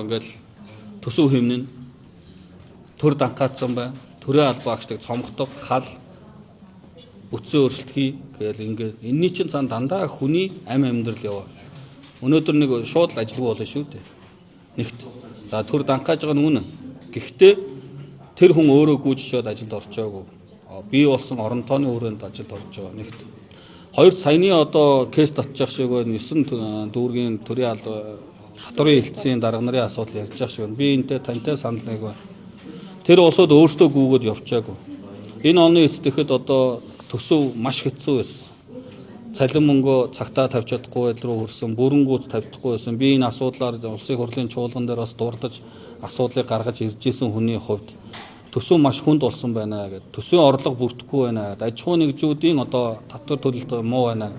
ингээл төсөв хэмнэн төр данхаацсан байна. Төрийн албаагчдыг цомгодог, хал бүтцэн өөрчлөлт гээл ингээд энэний чинь цаана дандаа хүний амь амьдрал яваа. Өнөөдөр нэг шууд л ажилгүй болно шүү дээ. Нэгт. За төр данхааж байгаа нь үнэн. Гэхдээ тэр хүн өөрөө гүйж шоод ажилд орчоогүй. Бий болсон орон тооны хүрээнд ажилд орж байгаа. Нэгт. Хоёр саяны одоо кейс татчих шиг байна. 9 дүүргийн төрийн татварын хэлтсийн дарга нарын асуудал ярьж байгаа шиг байна. Би энэтэй тантай санал нэг байна. Тэр улсууд өөрсдөө гүгээд явчаагүй. Энэ оны эцэдэхэд одоо төсөв маш хэцүү байсан. Цалин мөнгө цагтаа тавьж чадахгүй байдал руу хүрсэн, бүрэнгүүц тавьдахгүй байсан. Би энэ асуудлаар улсын хурлын чуулган дээр бас дурдж асуудлыг гаргаж ирж исэн хүний хувьд төсөв маш хүнд болсон байна гэдэг. Төсвийн орлого бүрдэхгүй байна гэдэг. Аж ахуй нэгжүүдийн одоо татвар төлөлт муу байна.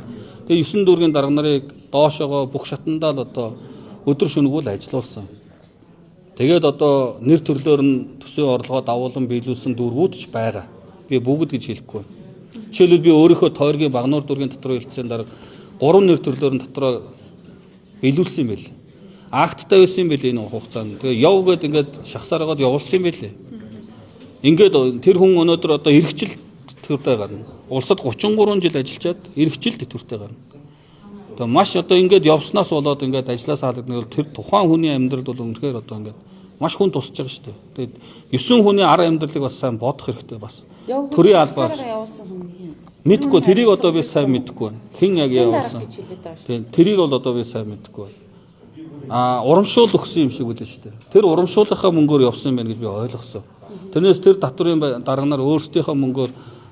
Тэгээ 9 дүүргийн дарга нарыг доошоогоо бүх шатандаа л одоо өдөр шөнөгүй л ажилуулсан. Тэгээд одоо нэр төрлөөр нь төсвийн орлогоо давуулан биелүүлсэн дүүргүүд ч байгаа. Би бүгд гэж хэлэхгүй. Жишээлбэл би өөрийнхөө тойргийн Багнуур дүүргийн татварын хэлтсийн дарга 3 нэр төрлөөр нь татраа биелүүлсэн юм байл. Акттай байсан юм байл энэ хугацаанд. Тэгээ яв гээд ингээд шахсараад явуулсан юм байлээ. Ингээд тэр хүн өнөөдөр одоо эрхчил тэтгэвртэй гарна. Улсад 33 жил ажиллаад эрхчил тэтгэвртэй гарна. Тэгээ маш одоо ингээд явснаас болоод ингээд ажлаас хаалгаднаар тэр тухайн хүний амьдралд бол үнэхээр одоо ингээд маш хүн тусаж байгаа шүү дээ. Тэгээд 9 хүний ар амьдралыг бас сайн бодох хэрэгтэй бас. Төрийн албаар мэдгүй тэрийг одоо би сайн мэдгүй байна. Хэн яг явуулсан. Тийм тэрийг бол одоо би сайн мэдгүй байна. Урамшуул өгсөн юм шиг үлээ шүү дээ. Тэр урамшуулынхаа мөнгөөр явсан байна гэж би ойлгосон. Тэрнээс тэр татварын дарга нар өөрсдийнхөө мөнгөөр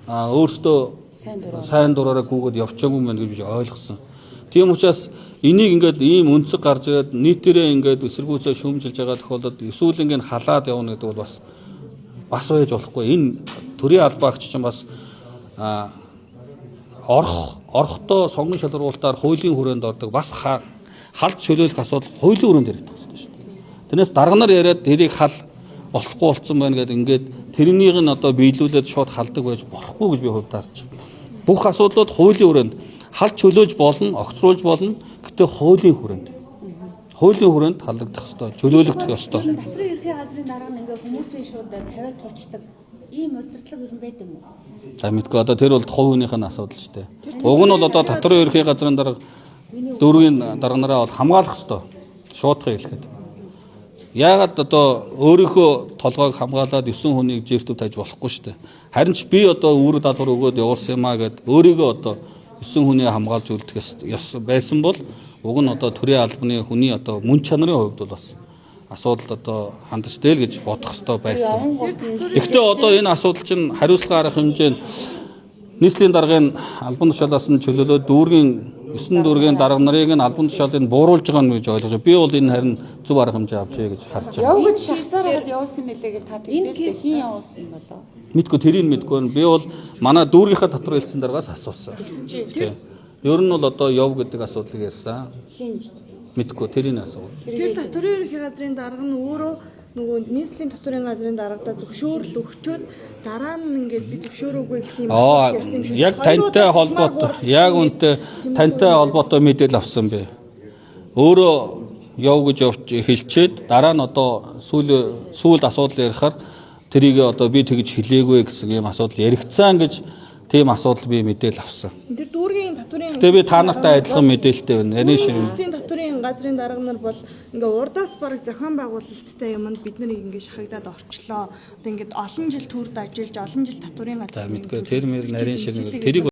өөрсдөө сайн дураараа гүгээд явчихаагүй юм байна гэж би ойлгосон. Тийм учраас энийг ингээд ийм өнцөг гарч ирээд нийтээрээ ингээд эсэргүүцээ шүүмжилж байгаа тохиолдолд эсвэл ингээд халаад явна гэдэг бол бас байж болохгүй. Энэ төрийн албаагч чинь бас орохдоо сонгон шалгуулалтаар хуулийн хүрээнд ордог бас халд чөлөөлөх асуудал хуулийн хүрээнд яригдах хэрэгтэй шүү дээ. Тэрнээс дарга нар яриад тэрийг хал болохгүй болцсон байна гэдэг ингээд тэрнийг нь одоо биелүүлээд шууд халдаг байж болохгүй гэж би хувьд харж байна. Бүх асуудлууд хуулийн хүрээнд халд чөлөөж болно, огцруулж болно. Гэтэ хуулийн хүрээнд. Хуулийн хүрээнд халагдах ёстой, чөлөөлөгдөх ёстой. Татварын ерхий газрын дарга нь ингээ хүмүүсийн шууд тавиад туучдаг. Ийм удирдлага ер нь байд юм уу? За мэдгүй одоо тэр бол хувь хүнийх нь асуудал шүү дээ. Уг нь бол одоо татварын ерхий газрын дарга дүүргийн дарга нараа бол хамгаалах ёстой. Шуудхан хэлэхэд. Яагаад одоо өөрийнхөө толгойг хамгаалаад 9 хүнийг жиртэв тавьж болохгүй шүү дээ. Харин ч би одоо үүрэг даалгавар өгөөд явуулсан юмаа гэд өөрийгөө одоо 9 хүний хамгаалж үлдэх байсан бол уг нь одоо төрийн албаны хүний одоо мөн чанарын хувьд бол бас асуудал одоо хандаж дээл гэж бодох хэрэгтэй байсан. Гэхдээ одоо энэ асуудал чинь хариуцлага гаргах хэмжээнд нийслэлийн даргын албан тушаалаас нь чөлөөлөөд дүүргийн 9 дүүргийн дарга нарыг нь албан тушаалыг бууруулж байгаа нь гэж ойлгож байна. Би бол энэ харин зөв арга хэмжээ авчээ гэж харж байна. Яв гэж шахсараад явуулсан мэлээ гэж та хэлдэг. Хин явуулсан болоо? Мэдгүй тэрийг мэдгүй байна. Би бол манай дүүргийнхаа татвар хэлтсийн даргаас асуусан. Тийм. Ер нь бол одоо яв гэдэг асуудлыг ярьсан. Хин мэдгүй тэрийг асуу. Тэр татварын ерхий газрын дарга нь өөрөө нөгөө нийслэлийн татварын газрын даргадаа зөвшөөрөл өгчөөд дараа нь ингээд би зөвшөөрөөгүй гэсэн юм ярьсан юм шиг. Яг тантай холбоотой, яг үнтэй тантай холбоотой мэдээлэл авсан бэ. Өөрөө яв гэж хэлчихэд дараа нь одоо сүүлд асуудал ярихаар тэрийг одоо би тэгж хэлээгүй гэсэн юм асуудал яригдсан гэж тийм асуудал би мэдээлэл авсан. Тэр дүүргийн татварын Тэгээ би та нартай адилхан мэдээлэлтэй байна. Нарийн ширээ. Эцсийн татварын газрын дарга нар бол ингээ урдаас бараг зохион байгуулалттай юмд бид нарыг ингээ шахагдаад орчлоо. Одоо ингээ олон жил төрд ажиллаж олон жил татварын газар. За мэдгүй тэр мэр нарийн ширээ тэрийг